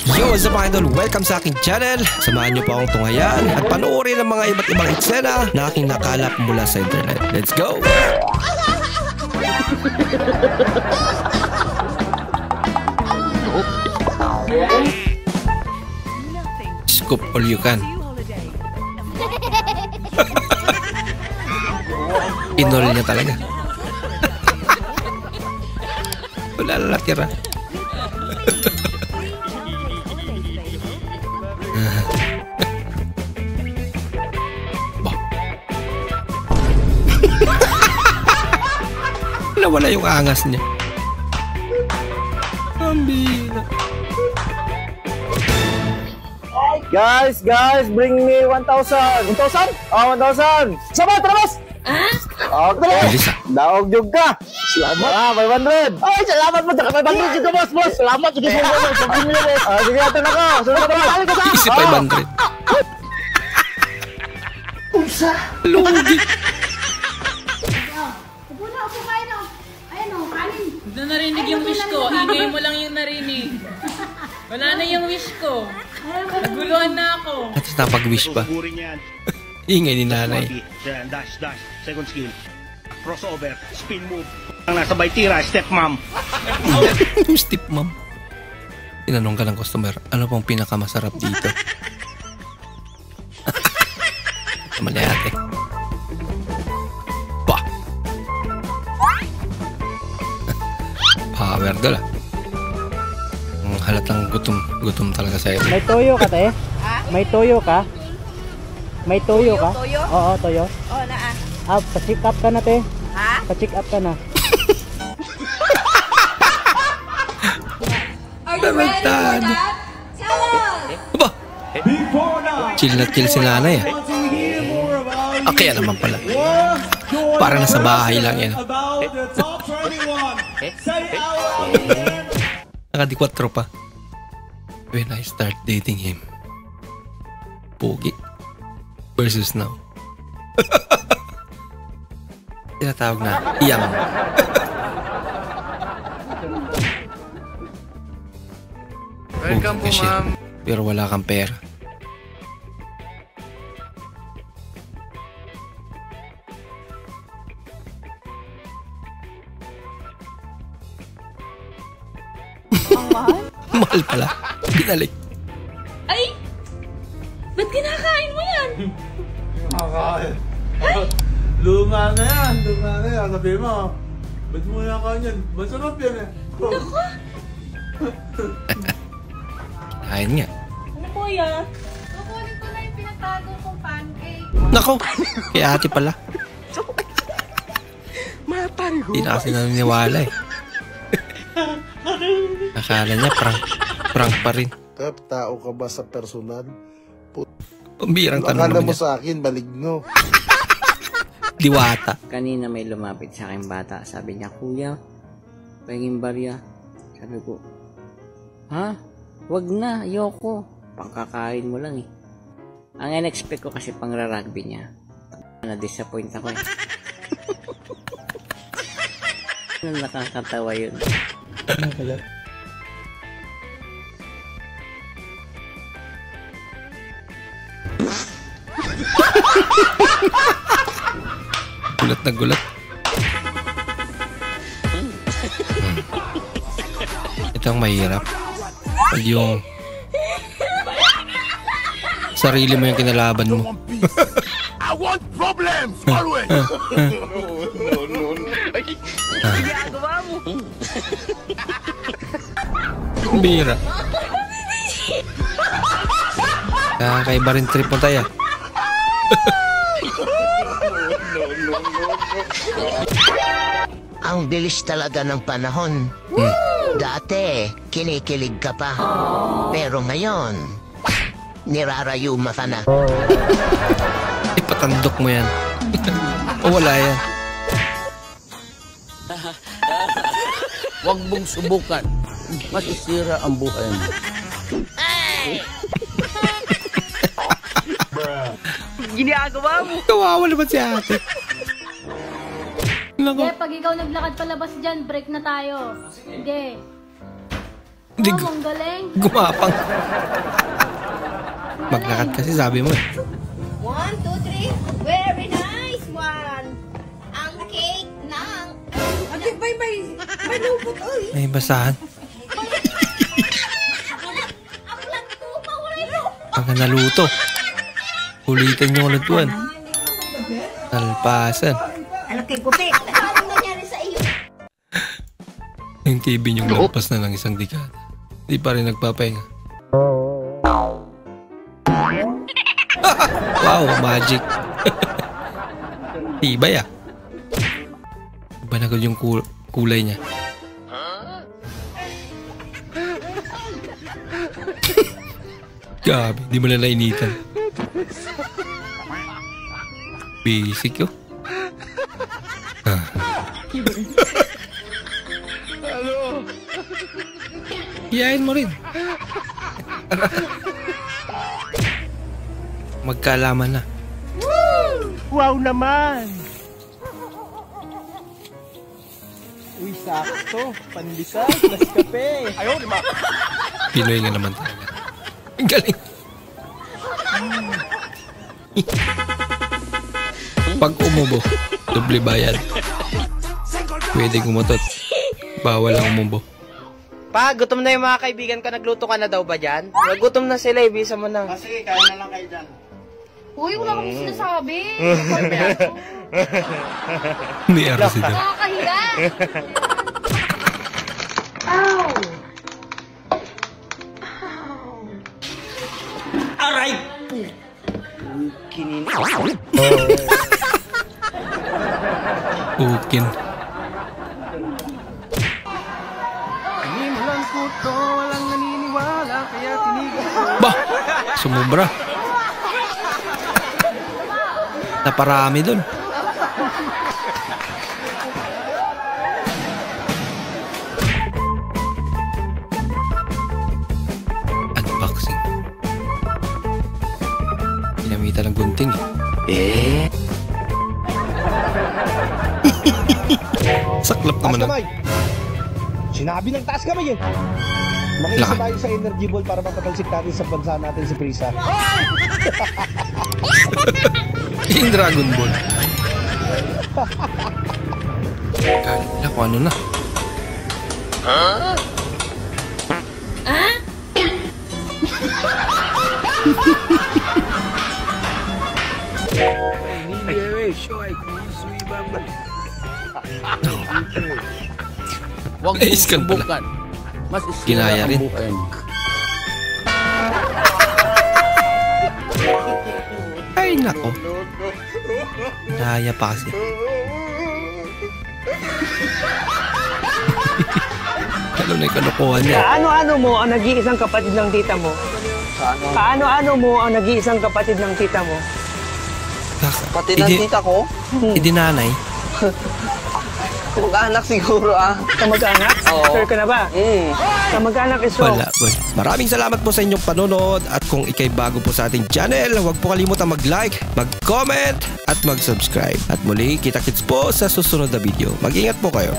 Yo, what's up mga idol? Welcome sa aking channel. Samahan niyo po akong tunghayan at panoorin ang mga iba't ibang eksena na aking nakalap mula sa internet. Let's go! Scoop all you can. Inol niya talaga. Wala na natira. Nawala yung angas niya. Ambina. Guys, bring me 1,000. 1,000? Oh, 1,000. Sama, terus. Okay. Daog juga. Selamat. 500. Oh, salamat mo. 500 juga, bos. Selamat juga, bos. Sige, ato na ko. Sunod na balik ka sa. Easy 500. Unsa? Lugi. Hindi na narinig yung wish ko. Ingay mo lang yung narinig. Wala na yung wish ko. Naguluhan na ako. At napag-wish pa. Ingay ni nanay. Dash, second skill. Crossover, spin move. Ang nasa baytira, step mom. Step mom. Tinanong ka ng customer, ano pong pinakamasarap dito? Mali ate. Pa! Power dola. Ang halatang gutom talaga sa'yo. May toyo ka, te? May toyo ka? May toyo ka? Toyo? Oo, toyo. Oh, naa. Pa-check up ka na, te. Ha? Pa-check up ka na. Are you ready for that? Tell us! Aba! Chill na chill si nanay ah. Okay naman pala. Para nasa bahay lang yan. Nakadikwatro pa. When I start dating him. Pogi. Versus now. Tinatawag na iyang. Welcome po, ma'am. Pero wala kang pera. Mahal? Mahal pala. Binalik. Ay! Ba't kinakain mo yan? Makakain. Luma na yan. Sabi mo, ba't mo nakain yan? Masarap yan eh. Naku! Kain nga. Ano po yan? Kukunin ko na yung pinatago kong pancake. Nako! Kaya ate pala. Hindi na kasi naniniwala eh. Akala niya prank pa rin. Kap, tao ka ba sa personal? Pambirang tanong Akala naman mo niya. sa akin, maligno. Diwata. Kanina may lumapit sa akin bata. Sabi niya, Kuya, pahingin barya. Sabi ko, ha? Wag na, ayoko. Pangkakain mo lang eh. Ang in-expect ko kasi pang-rugby niya. Na-disappoint ako eh. Nakakatawa yun. Gulat na gulat. Ito ang mahirap. Pag yung sarili mo yung kinalaban mo. I want problems always. Ginagawa mo. Bira. Kakaiba rin trip mo tayo. Ang bilis talaga ng panahon. Dati, kinikilig ka pa. Pero ngayon, nirarayuma ka na. Ipatandok mo yan. O wala yan. Huwag mong subukan. Masisira ang buhay mo. Ginagawa mo. Kawawa naman si ate. Sige, pag ikaw naglakad palabas dyan, break na tayo. Sige. Hindi Ang galing. gumapang. Maglakad kasi sabi mo eh. 1, 2, 3. Very nice one. Ang cake ng... Ate, may lupot, oy. May basahan. Ang lanto pa, wala yung... Pagka naluto. Ulitin nyo ulit buwan. Talpasan. Ano kay Puti? Anong nangyari sa iyo? Yung TV nyo lampas na ng isang dekada. Di pa rin nagpapahinga. Wow, magic. Tibay ah. Iba na yung kulay niya. Gabi, di mo na nainitan. Basic yun. Hiyain mo rin. Magkaalaman na. Wow naman! Uy, sakto. Pandesal, plus kape. Ayaw, di ba? Pinoy nga naman talaga. Ang galing. Pag umubo, doble bayad. Pwede gumutot. Bawal ang umubo. Pa, gutom na yung mga kaibigan ko. Nagluto ka na daw ba dyan? Gutom na sila, ibisa mo na. Sige, kain na lang kayo dyan. Uy, wala kami sinasabi. May aras ito. Nakakahiya. Aray po! Kinin. Ukin. Animalan ko to, walang naniniwala, kaya tinigil. Bah! Sumubra. Naparami dun. Unboxing. Pinamitan ng gunting eh. Saklap naman na. Sinabi ng taas kamay eh. Makiisa tayo sa energy ball para mapatalsik natin sa bansa natin si Prisa. Yung Dragon Ball. Kala ko ano na. Huwag mong subukan. Mas Ginaya rin. Ay nako. Daya pa kasi. Ano na yung kalokohan niya? Paano-ano mo ang nag-iisang kapatid ng tita mo? Paano-ano mo ang nag-iisang kapatid ng tita mo? Pati ng tita ko? Hindi nanay. Kamag-anak siguro Kamag-anak? Oo. Sure ka na ba? Kamag-anak is wrong. Wala boy. Maraming salamat po sa inyong panonood at kung ikay bago po sa ating channel, huwag po kalimutan mag-like, mag-comment at mag-subscribe. At muli, kita-kits po sa susunod na video. Mag-ingat po kayo.